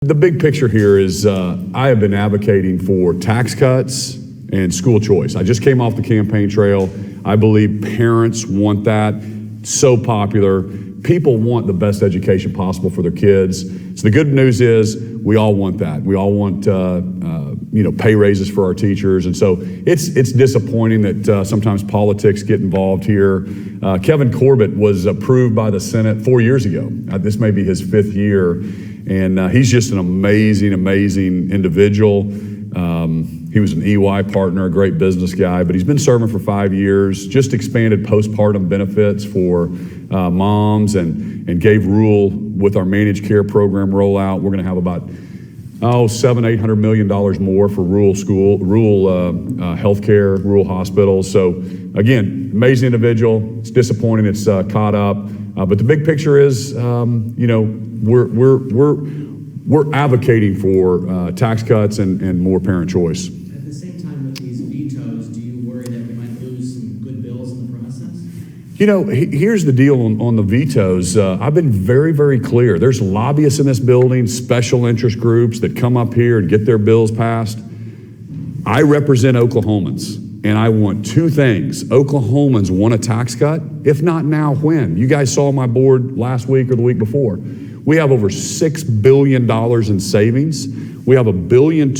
The big picture here is I have been advocating for tax cuts and school choice. I just came off the campaign trail. I believe parents want that. So popular. People want the best education possible for their kids. So the good news is we all want that. We all want pay raises for our teachers. And so it's disappointing that sometimes politics get involved here. Kevin Corbett was approved by the Senate 4 years ago. This may be his 5th year. And he's just an amazing individual. He was an EY partner, a great business guy, but he's been serving for 5 years, just expanded postpartum benefits for moms and gave rule with our managed care program rollout. We're going to have about $700-800 million more for rural healthcare, rural hospitals. So again, amazing individual. It's disappointing it's caught up, but the big picture is, we're advocating for tax cuts and more parent choice. At the same time, with these vetoes, do you worry that we might lose some good bills in the process? Here's the deal on the vetoes. I've been very, very clear. There's lobbyists in this building, special interest groups that come up here and get their bills passed. I represent Oklahomans, and I want 2 things. Oklahomans want a tax cut. If not now, when? You guys saw my board last week or the week before. We have over $6 billion in savings. We have $1.2 billion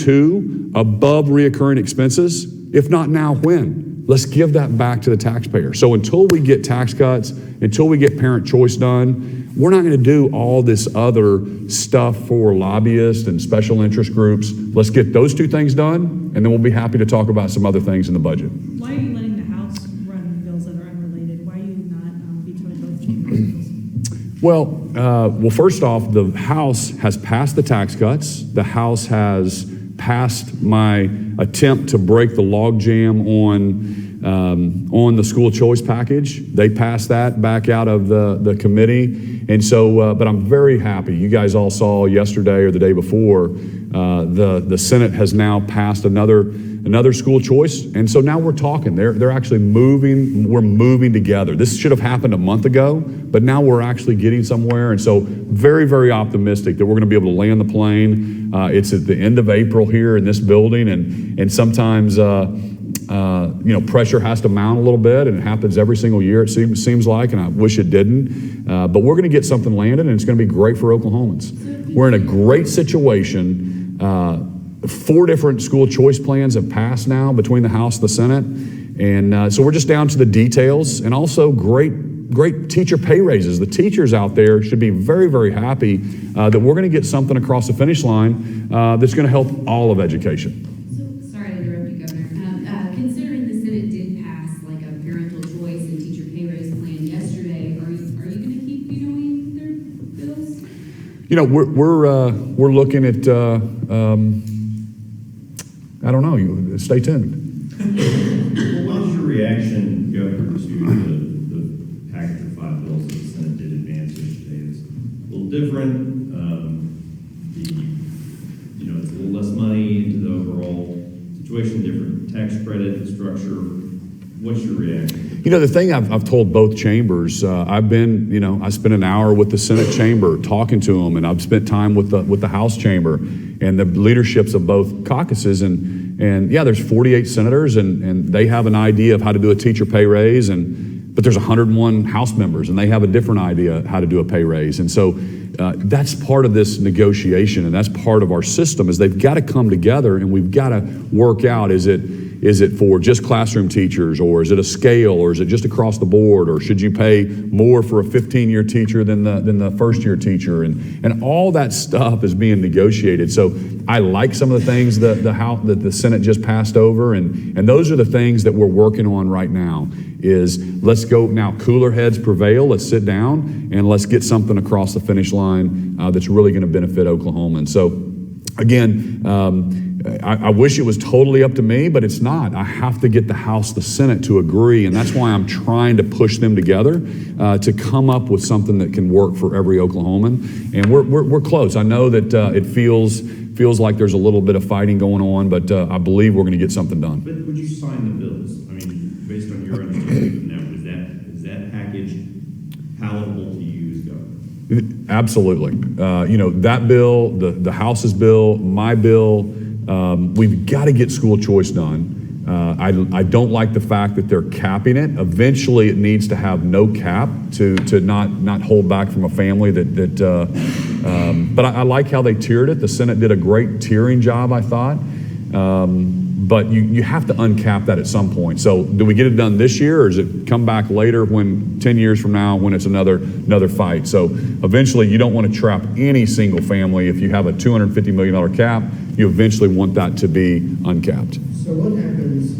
above reoccurring expenses. If not now, when? Let's give that back to the taxpayer. So until we get tax cuts, until we get parent choice done, we're not going to do all this other stuff for lobbyists and special interest groups. Let's get those 2 things done, and then we'll be happy to talk about some other things in the budget. Why are you letting the House run bills that are unrelated? Why are you not vetoing both chambers bills? Well, first off, the House has passed the tax cuts. The House has passed my attempt to break the logjam on the school choice package. They passed that back out of the committee. And so, but I'm very happy. You guys all saw yesterday or the day before, the Senate has now passed another school choice. And so now we're talking. They're actually moving. We're moving together. This should have happened a month ago, but now we're actually getting somewhere. And so very, very optimistic that we're going to be able to land the plane. It's at the end of April here in this building. And sometimes, pressure has to mount a little bit, and it happens every single year, it seems like, and I wish it didn't. But we're going to get something landed, and it's going to be great for Oklahomans. We're in a great situation. 4 different school choice plans have passed now between the House and the Senate. And so we're just down to the details, and also great teacher pay raises. The teachers out there should be very, very happy that we're going to get something across the finish line that's going to help all of education. Sorry to interrupt you, Governor. Considering the Senate did pass like a parental choice and teacher pay raise plan yesterday, are you going to keep vetoing their bills? We're looking at I don't know. Stay tuned. Well, what was your reaction, Governor, to the package of 5 bills that the Senate did advance yesterday? It's a little different. It's a little less money into the overall situation, different tax credit structure. What's your reaction? The thing I've told both chambers, I spent an hour with the Senate chamber talking to them, and I've spent time with the House chamber and the leaderships of both caucuses. And yeah, there's 48 senators, and they have an idea of how to do a teacher pay raise, but there's 101 House members, and they have a different idea how to do a pay raise. And so that's part of this negotiation, and that's part of our system, is they've got to come together, and we've got to work out, is it for just classroom teachers, or is it a scale, or is it just across the board, or should you pay more for a 15-year teacher than the first-year teacher? And all that stuff is being negotiated. So I like some of the things that the Senate just passed over, and those are the things that we're working on right now. Is let's go now. Cooler heads prevail. Let's sit down and let's get something across the finish line that's really going to benefit Oklahoma. And so, again. I wish it was totally up to me, but it's not. I have to get the House, the Senate to agree, and that's why I'm trying to push them together to come up with something that can work for every Oklahoman. And we're close. I know that it feels like there's a little bit of fighting going on, but I believe we're going to get something done. But would you sign the bills? I mean, based on your understanding of them now, is that package palatable to you as governor? Absolutely. That bill, the House's bill, my bill, we've got to get school choice done. I don't like the fact that they're capping it. Eventually, it needs to have no cap to not hold back from a family but I like how they tiered it. The Senate did a great tiering job, I thought. But you have to uncap that at some point. So do we get it done this year, or does it come back later 10 years from now when it's another fight? So eventually you don't want to trap any single family. If you have a $250 million cap, you eventually want that to be uncapped. So what happens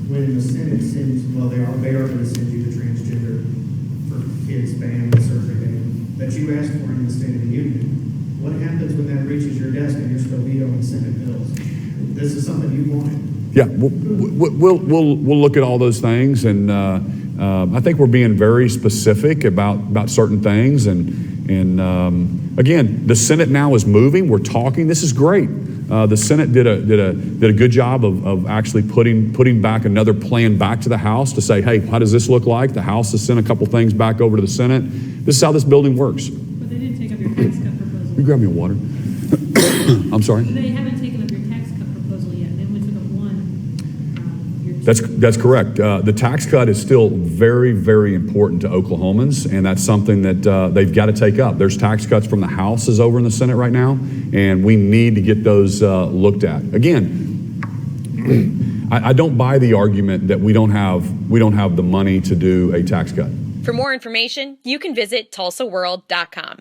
when the Senate sends, they are going to send you the transgender for kids ban, the surgery ban, that you asked for in the State of the Union? What happens when that reaches your desk and you're still vetoing Senate bills? This is something you wanted. Yeah, we'll look at all those things, and I think we're being very specific about certain things, and again, the Senate now is moving. We're talking. This is great. The Senate did a good job of actually putting back another plan back to the House to say, hey, how does this look like? The House has sent a couple things back over to the Senate. This is how this building works. But they didn't take up your tax cut proposal. You grab me a water. I'm sorry. They haven't taken up your tax cut proposal yet. They only took up one. That's correct. The tax cut is still very, very important to Oklahomans, and that's something that they've got to take up. There's tax cuts from the House is over in the Senate right now, and we need to get those looked at. Again, I don't buy the argument that we don't have the money to do a tax cut. For more information, you can visit TulsaWorld.com.